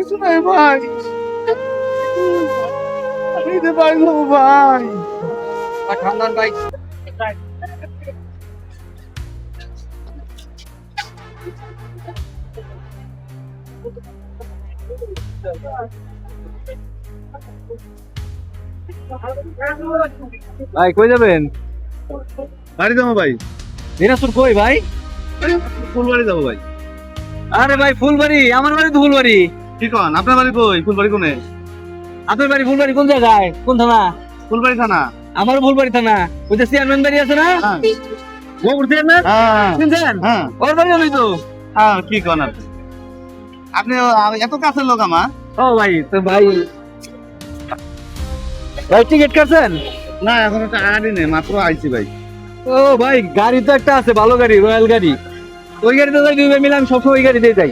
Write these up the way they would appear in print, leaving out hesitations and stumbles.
কিছু নাই ভাই, আমি দিতে পারবো ভাই। ঠান্ডান ভাই। ভাই কই যাবেন? বাড়ি যাবো ভাই। দিনাজপুর কই ভাই? আরে, ফুলবাড়ি যাবো ভাই। আরে ভাই ফুলবাড়ি, আমার বাড়ি তো ফুলবাড়ি। কি কন, আপনার বাড়ি কই? ফুলবাড়ি কোনে? আপনার বাড়ি ফুলবাড়ি কোন জায়গায়, কোন থানা? ফুলবাড়ি থানা। আমারও ফুলবাড়ি থানা। ওই যে চেয়ারম্যান বাড়ি আছে না, হ্যাঁ গোবর চেয়ারম্যান, হ্যাঁ শুনছেন? হ্যাঁ ওর বাড়ি ওই তো। হ্যাঁ, কি কন আপনি? আপনি এত কাছের লোক আমার। ও ভাই, তো ভাই ভাই টিকিট কাটছেন? না, এখন একটা আড়ি নেই, মাত্র আইছি ভাই। ও ভাই গাড়ি তো একটা আছে, ভালো গাড়ি, রয়্যাল গাড়ি। ওই গাড়িতে যাই, দুই ভাই মিলে আমি সবসময় ওই গাড়িতে যাই।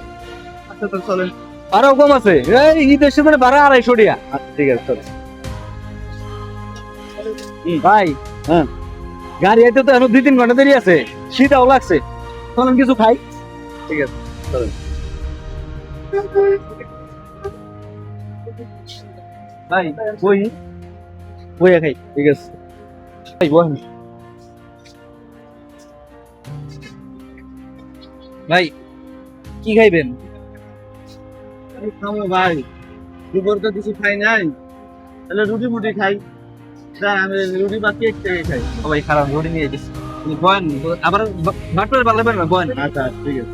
আচ্ছা তো চলেন। আরো কম আছে, এই ঈদের সময় ভাড়া 250 টাকা। আচ্ছা ঠিক আছে চলেন। ভাই হ্যাঁ গাড়ি আইতে তো এখন 2-3 ঘন্টা দেরি আছে, শীতাও লাগছে। চলেন কিছু খাই। ঠিক আছে চলেন। ভাই বই বই খাই। ঠিক আছে। ভাই বই। ভাই কি খাইবেন? খাবো ভাই, দুপুর তো কিছু খাই নাই, তাহলে রুটি মুটি খাই। যা, আমি রুটি বা কেক থেকে খাই। ও ভাই খারাপ রুটি নিয়ে গেছি। বয়েন আবার ভাটপাড়ে ভালো পারবেন না, বয়েন। আচ্ছা ঠিক আছে।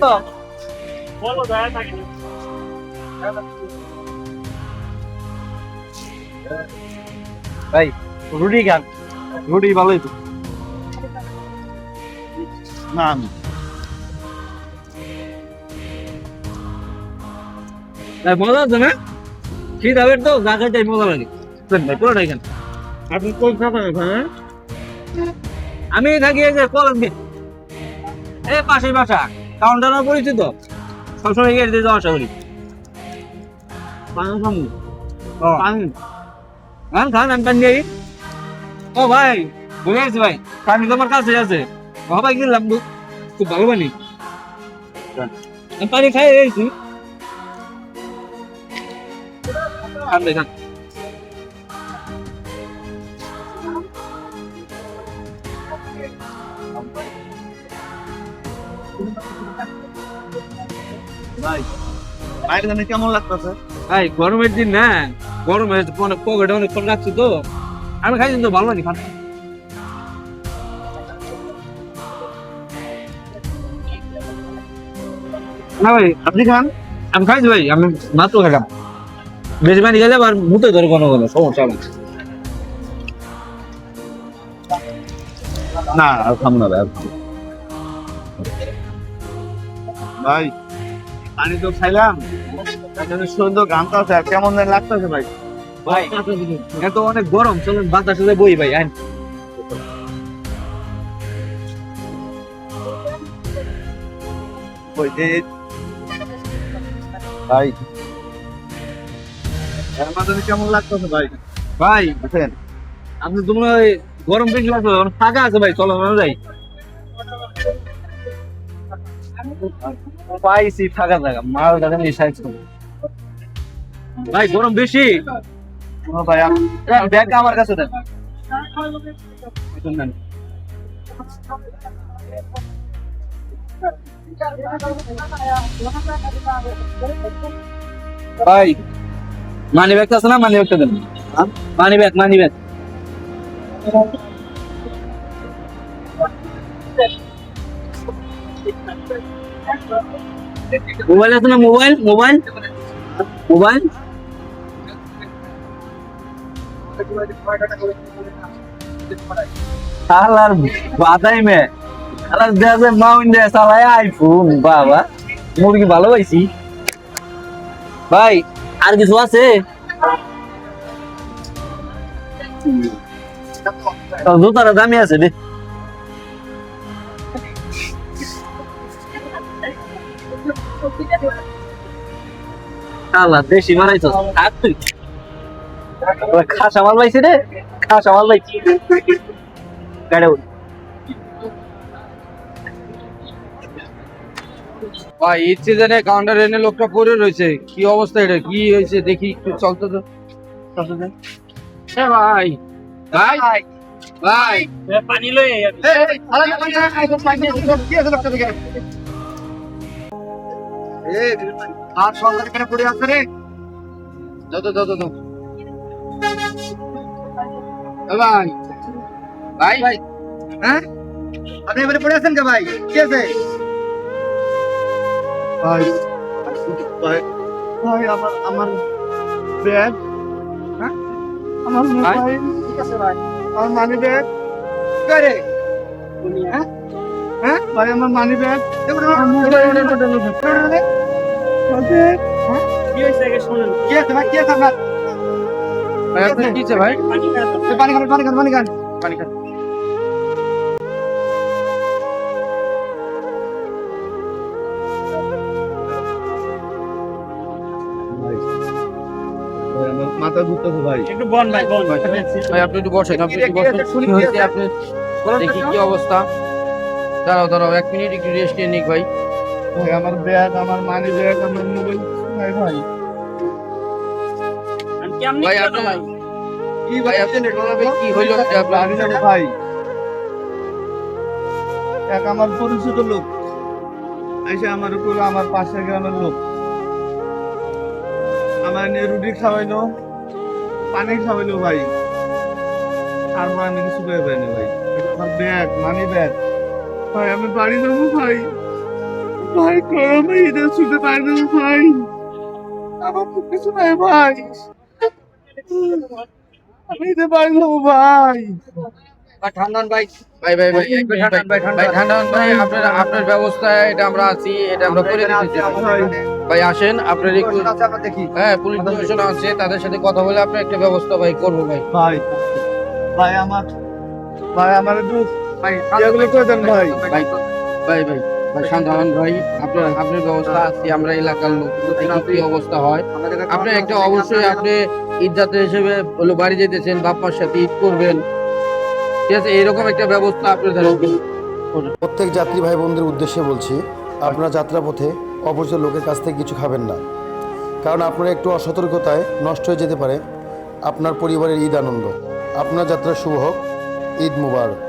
তো ভাই রুটি খান, রুটি ভালোই তো। না ভাই মজা আছে না? শীত হবে তো যা খাইতে মজা লাগে। চলেন ভাই পুরোটাই খান। আপনি কোন থাকেন এখানে? আমি থাকি এই যে কলেজ গেট, এই পাশেই বাসা, কাউন্টারও পরিচিত, সবসময় গেট দিয়ে যাওয়া আসা করি। পানি খামু। ও পানি। খান খান, আমি পানি দিই। ও ভাই ভুলে গেছি ভাই, পানি তো আমার কাছে আছে। ও ভাই কিনলাম তো, খুব ভালো পানি। আমি পানি খাই গেছি। খান ভাই খান। ভাই, বাইরে জানি কেমন লাগতেছে? ভাই গরমের দিন না, গরমে অনেক পকেটে অনেক ফোন রাখছি তো, আমি খাইছি তো ভালো পানি খান। না ভাই আপনি খান। আমি খাইছি ভাই, আমি মাত্র খেলাম। বেশি পানি খেলে আবার মুতে ধরে কোনো কোনো সমস্যা হবে। না আর খাম না ভাই, আর খাবো না। ভাই পানি তো খাইলাম, এখানে সুন্দর গানটা আছে, আর কেমন যেন লাগতেছে ভাই। ভাই এত অনেক গরম, চলুন বাতাসে বই ভাই আইন। ওই যে ভাই, এর মাঝে কেমন লাগতেছে ভাই? ভাই বুঝছেন? আপনি তো মনে হয় গরম বেশি লাগবে, অনেক ফাঁকা আছে ভাই, চলো আমরা যাই। পাইছি ফাঁকা জায়গা, মাল জায়গা নিয়ে সাইজ করবো। ভাই গরম বেশি। ও ভাই, ব্যাগ আমার কাছে দেন। ভাই মানি ব্যাগ আছে না, মানি ব্যাগটা দেন। Money bag, money bag. Mobile আছে না, মোবাইল মোবাইল মোবাইল। শালার বাদাই মে, শালার দেশে মাউন্টে চালায় আইফোন, বাবা মুরগি ভালো পাইছি। ভাই আর কিছু আছে? জুতার দামি আছে রে। শালা দেশি মারাইছ, থাক তুই। খাসা মাল পাইছি রে, খাসা মাল পাইছি। গাড়ি উঠ। ভাই ঈদ সিজনে কাউন্টার এনে লোকটা পড়ে রয়েছে, কি অবস্থা, এটা কি হয়েছে দেখি একটু, চলতো তো ভাই ভাই ভাই পানি লই আর সরকার এখানে পড়ে আছে রে। যত যত যত ভাই ভাই ভাই হ্যাঁ, আপনি এবারে পড়ে আছেন কে ভাই? কি আছে ভাই? ভাই ভাই আমার ব্যাগ, হ্যাঁ আমার ভাই? মোবাইল, ঠিক আছে ভাই, আমার মানি ব্যাগ রে, হ্যাঁ হ্যাঁ ভাই আমার মানি ব্যাগ, কি হইছে আগে শুনুন কি আছে ভাই? কি আছে আপনার? ভাই আপনার কি হয়েছে ভাই? পানি খান পানি খান, পানি খান, পানি খান, পানি খান। মাথা ঘুরতেছে ভাই। একটু বন ভাই বন ভাই আপনি একটু বসেন, আপনি একটু কি বসেন, আছে? শুনি কি কি হয়েছে আছে? আপনি দেখি কি অবস্থা। দাঁড়াও দাঁড়াও 1 মিনিট একটু রেস্ট নিয়ে নিক ভাই। ভাই আমার ব্যাগ, আমার মানি ব্যাগ, আমার মোবাইল ভাই ভাই আমি কেমনে ভাই কি আপনি ভাই কি ভাই আপনি কি হইলো এটা আপনার? জানি না রে ভাই। এক আমার পরিচিত লোক এসে আমার উপর, আমার পাশের গ্রামের লোক আমার নিয়ে রুটি খাওয়াইলো, পানি খাওয়াইলো ভাই, তারপর আমি কিছু পেয়ে পাইনি ভাই। আমার ব্যাগ, মানি ব্যাগ ভাই, আমি বাড়ি যাবো ভাই। ভাই গরমে ঈদে শুতে পারি না ভাই, আমার তো কিছু নাই ভাই, আমি ঈদে বাড়ি যাবো ভাই। ঠান্ডা ভাই, ভাই ভাই ভাই এক মিনিট ভাই, ভাই ঠান্ডা ভাই, আপনার আপনার ব্যবস্থা এটা আমরা আছি, এটা আমরা করে দিতেছি ভাই। আসেন আপনার একটু, দেখি হ্যাঁ পুলিশ প্রশাসন আছে, তাদের সাথে কথা বলে আপনার একটা ব্যবস্থা ভাই করবো ভাই। ভাই, ভাই আমার, ভাই আমার একটু ভাই এগুলো করে দেন ভাই। ভাই ভাই ভাই ভাই শান্ত হন ভাই, আপনার আপনার ব্যবস্থা আছে, আমরা এলাকার লোক, দেখি কি অবস্থা হয়। আপনি একটা অবশ্যই আপনি ঈদ যাত্রা হিসেবে হলো বাড়ি যেতেছেন, বাপ্পার সাথে ঈদ করবেন, ঠিক আছে, এরকম একটা ব্যবস্থা আপনার দ্বারা প্রত্যেক যাত্রী ভাই বোনদের উদ্দেশ্যে বলছি, আপনারা যাত্রাপথে অপরিচিত লোকের কাছ থেকে কিছু খাবেন না, কারণ আপনারা একটু অসতর্কতায় নষ্ট হয়ে যেতে পারে আপনার পরিবারের ঈদ আনন্দ। আপনার যাত্রা শুভ হোক, ঈদ মুবারক।